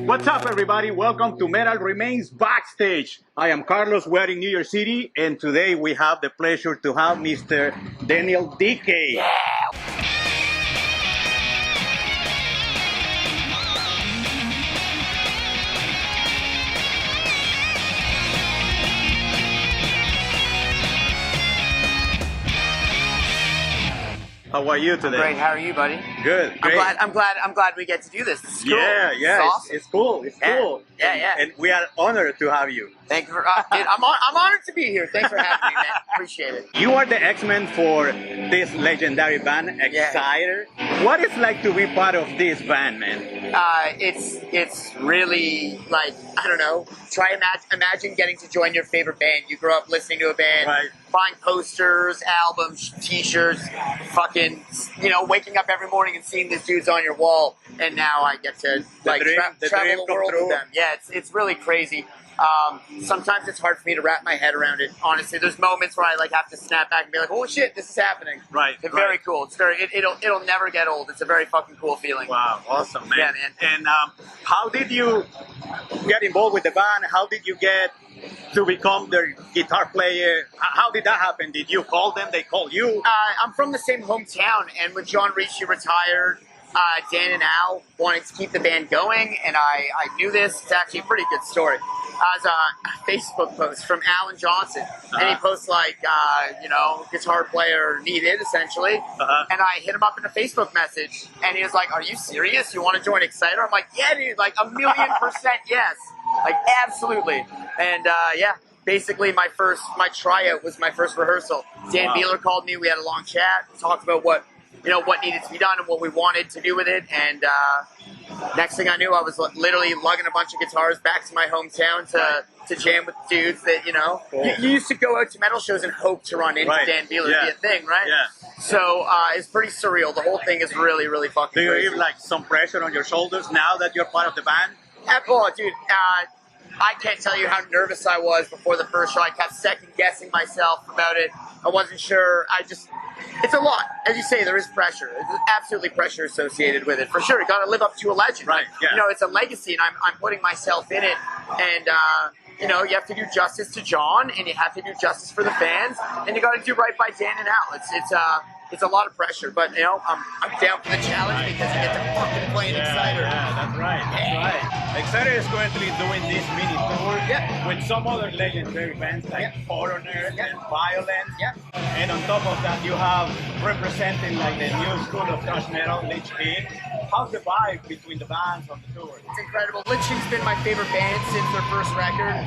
What's up, everybody? Welcome to Metal Remains Backstage. I am Carlos. We're in New York City, and today we have the pleasure to have Mr. Daniel Dekay. Yeah. How are you today? Great. How are you, buddy? Good. Great. I'm glad we get to do this. This is cool. Yeah, It's awesome. it's cool. It's cool. Yeah. And we are honored to have you. Thank you for. Dude, I'm honored to be here. Thanks for having me, man. Appreciate it. You are the X-Men for this legendary band, Exciter. What is it like to be part of this band, man? It's really like, I don't know. Imagine getting to join your favorite band. You grew up listening to a band, right, buying posters, albums, T-shirts, fucking, waking up every morning and seeing these dudes on your wall. And now I get to travel the world with them. Yeah, it's really crazy. Sometimes it's hard for me to wrap my head around it. Honestly, there's moments where I have to snap back and be like, "Oh shit, this is happening." Right. It's very cool. It's it'll never get old. It's a very fucking cool feeling. Wow, awesome, man. Yeah, man. And how did you get involved with the band? How did you get to become their guitar player? How did that happen? Did you call them? They called you? I'm from the same hometown, and when John Ricci retired, Dan and Al wanted to keep the band going, and I knew this. It's actually a pretty good story. As a Facebook post from Alan Johnson, and he posts guitar player needed, essentially, and I hit him up in a Facebook message, and he was like, "Are you serious? You want to join Exciter?" I'm like, "Yeah, dude, like 1,000,000% yes, like absolutely." And basically my tryout was my first rehearsal. Dan Beeler called me. We had a long chat, talked about what needed to be done and what we wanted to do with it, and next thing I knew, I was literally lugging a bunch of guitars back to my hometown to jam with dudes that, you used to go out to metal shows and hope to run into Dan Beeler, be a thing, right? Yeah. So it's pretty surreal. The whole thing is really, really fucking crazy. Do you have some pressure on your shoulders now that you're part of the band? Oh, dude, I can't tell you how nervous I was before the first show. I kept second-guessing myself about it. I wasn't sure. It's a lot. As you say, there is pressure. There's absolutely pressure associated with it. For sure, you got to live up to a legend. Right, yeah. It's a legacy, and I'm putting myself in it. And, you have to do justice to John, and you have to do justice for the fans, and you got to do right by Dan and Al. It's a lot of pressure, but, I'm down for the challenge because I get to fucking play an Exciter. Yeah, that's right. Exciter is currently doing this mini tour with some other legendary bands like Foreigner and Violence. And on top of that, you have representing the new school of thrash metal, Lich King. How's the vibe between the bands on the tour? It's incredible. Lich King's been my favorite band since their first record.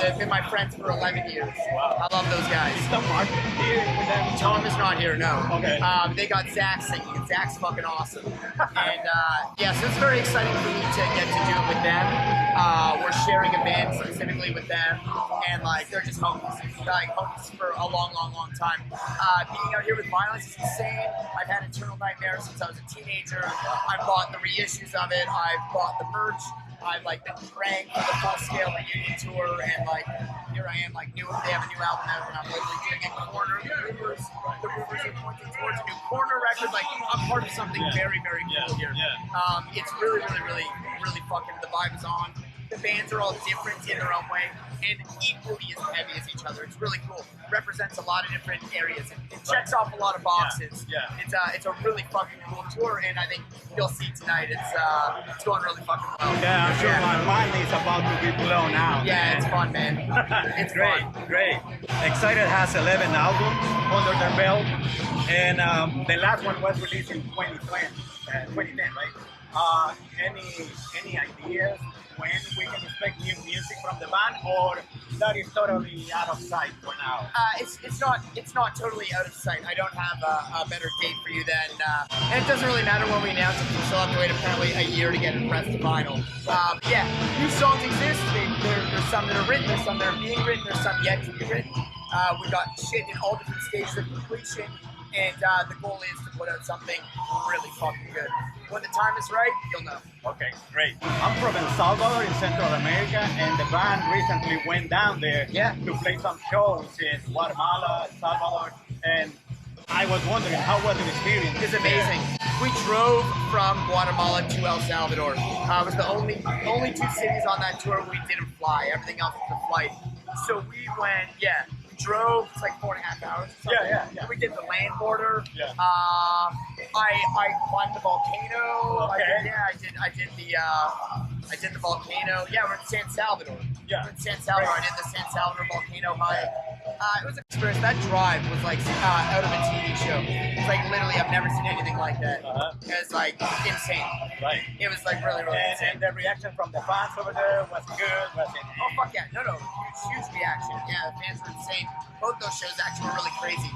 They've been my friends for 11 years. Wow. I love those guys. Is Tom Martin here with them? Tom is not here, no. Okay. They got Zach singing, and Zach's fucking awesome. And so it's very exciting for me to get to do it with them. We're sharing a band specifically with them, and they're just homies. Homies for a long, long, long time. Being out here with Violence is insane. I've had Eternal Nightmare since I was a teenager. I bought the reissues of it. I've bought the merch. I've been praying for the full-scale reunion tour, and here I am, they have a new album out, and I'm literally doing a corner. The rumors are pointing towards a new corner record. I'm part of something very, very cool here. It's really, really, really, really fucking. The vibe is on. The bands are all different in their own way and equally as heavy as each other. It's really cool. Represents a lot of different areas. It checks off a lot of boxes. It's a really fucking cool tour, and I think you'll see tonight. It's going really fucking well. Yeah, I'm sure my mind is about to be blown out. Yeah, it's fun, man. It's great, fun. Great. Exciter has 11 albums under their belt, and the last one was released in 2010, right? Any ideas when we can expect new music from the band, or that is totally out of sight for now? It's not totally out of sight. I don't have a better date for you than, and it doesn't really matter when we announce it. We still have to wait apparently a year to get it pressed to vinyl. New songs exist. There's some that are written, there's some that are being written, there's some yet to be written. We've got shit in all different stages of completion. And the goal is to put out something really fucking good. When the time is right, you'll know. Okay, great. I'm from El Salvador in Central America, and the band recently went down there to play some shows in Guatemala, El Salvador, and I was wondering, how was the experience? It's amazing. We drove from Guatemala to El Salvador. It was the only two cities on that tour we didn't fly. Everything else was a flight. So we went, drove. It's like 4.5 hours. Yeah. We did the land border. Yeah. I climbed the volcano. Okay. I did the volcano. Yeah, we're in San Salvador. Yeah. We're in San Salvador. I did the San Salvador volcano hike. It was an experience. That drive was like out of a TV show. It's like literally, I've never seen anything like that. It's like insane. Right. It was like really insane. And the reaction from the fans over there was good. Was it? Oh fuck yeah! No, huge reaction. Yeah, the fans were insane. Both those shows actually were really crazy.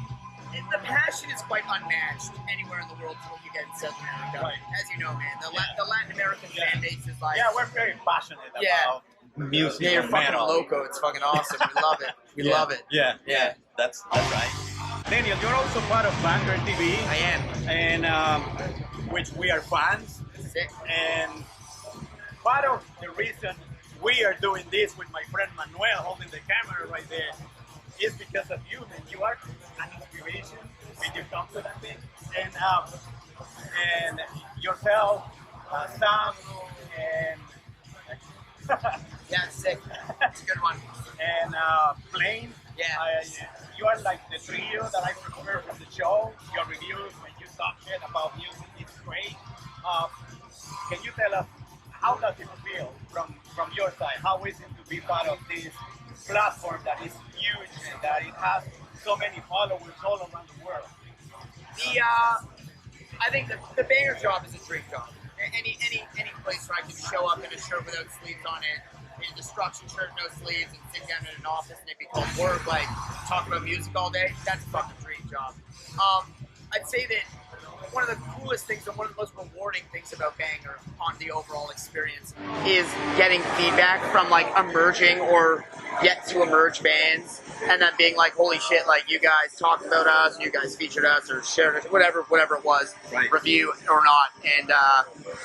And the passion is quite unmatched anywhere in the world until you get in South America. Right. As you know, man, the Latin American fan base is like we're very passionate about music. Yeah, you're and fucking metal. loco. It's fucking awesome. We love it. We love it. Yeah. That's right. Daniel, you're also part of Banger TV. I am. And which we are fans. Sick. And part of the reason we are doing this with my friend Manuel holding the camera right there is because of you, man. You are an inspiration when you come to that thing. And yourself, Sam, and Yeah, it's sick. It's a good one. and Blaine. Yeah. You are like the trio that I prefer from the show. Your reviews, when you talk shit about music, it's great. Can you tell us, how does it feel from your side? How is it to be part of this platform that is huge and that it has so many followers all around the world? I think the Banger job is a dream job. Any place where I can show up in a shirt without sleeves on it, in a destruction shirt, no sleeves, and sit down in an office and it be called work, like talk about music all day, that's a fucking dream job. I'd say that one of the coolest things and one of the most rewarding things about Banger on the overall experience is getting feedback from like emerging or yet to emerge bands, and then being like, holy shit, like you guys talked about us, you guys featured us or shared us, whatever it was, Right. review or not, and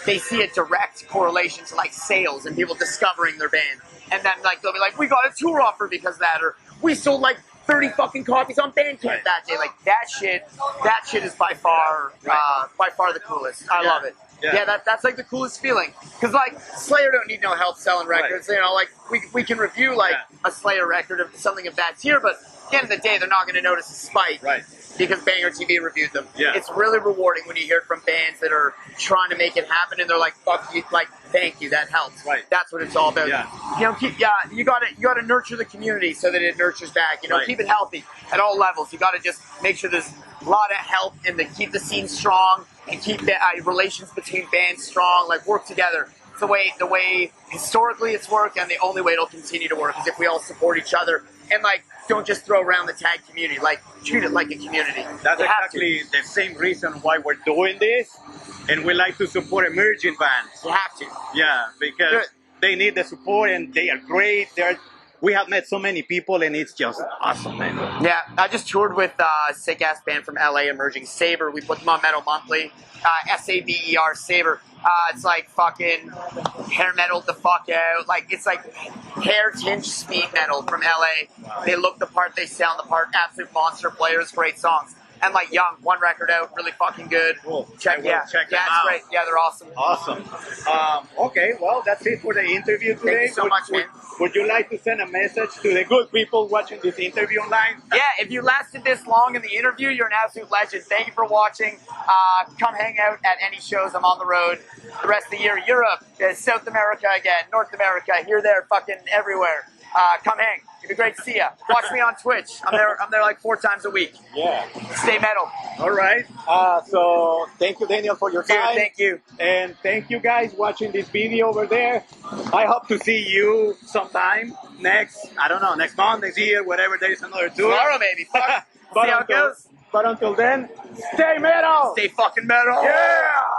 they see a direct correlation to like sales and people discovering their band, and then like they'll be like, we got a tour offer because of that, or we sold like 30 fucking copies on Bandcamp that day. Like that shit is by far the coolest. I love it. Yeah, that's like the coolest feeling. Cause like Slayer don't need no help selling records. You know, like we can review like a Slayer record of something of that tier, but at the end of the day, they're not going to notice a spike. Right. Because Banger TV reviewed them. Yeah. It's really rewarding when you hear it from bands that are trying to make it happen, and they're like, "Fuck you!" Like, "Thank you, that helps." Right. That's what it's all about. Yeah. You know, you gotta nurture the community so that it nurtures back. You know, Right. keep it healthy at all levels. You gotta just make sure there's a lot of help and to keep the scene strong and keep the relations between bands strong. Like, work together. It's the way historically it's worked, and the only way it'll continue to work is if we all support each other and like don't just throw around the tag community. Like, treat it like a community. That's You have exactly the same reason why we're doing this, and we like to support emerging bands. You have to. Yeah, because Good. they need the support and they are great. We have met so many people and it's just awesome, man. Yeah, I just toured with a sick ass band from LA, Emerging Saber. We put them on Metal Monthly. SABER Saber. It's like fucking hair metal the fuck out. Like, it's like hair tinged speed metal from LA. They look the part, they sound the part. Absolute monster players, great songs. And like Young, one record out, really fucking good. Cool. Check them it's out. great. Yeah, they're awesome. Awesome. Okay, well, that's it for the interview today. Thank you so much, man. Would you like to send a message to the good people watching this interview online? Yeah, if you lasted this long in the interview, you're an absolute legend. Thank you for watching. Come hang out at any shows. I'm on the road the rest of the year. Europe, South America again, North America, here, there, fucking everywhere. Come hang. It'd be great to see you. Watch me on Twitch. I'm there like 4 times a week. Yeah. Stay metal. All right. So thank you, Daniel, for your time. Dude, thank you. And thank you guys watching this video over there. I hope to see you sometime next month, next year, whatever. There is another tour. Tomorrow, maybe. Fuck. See how it goes. But until then, stay metal. Stay fucking metal. Yeah.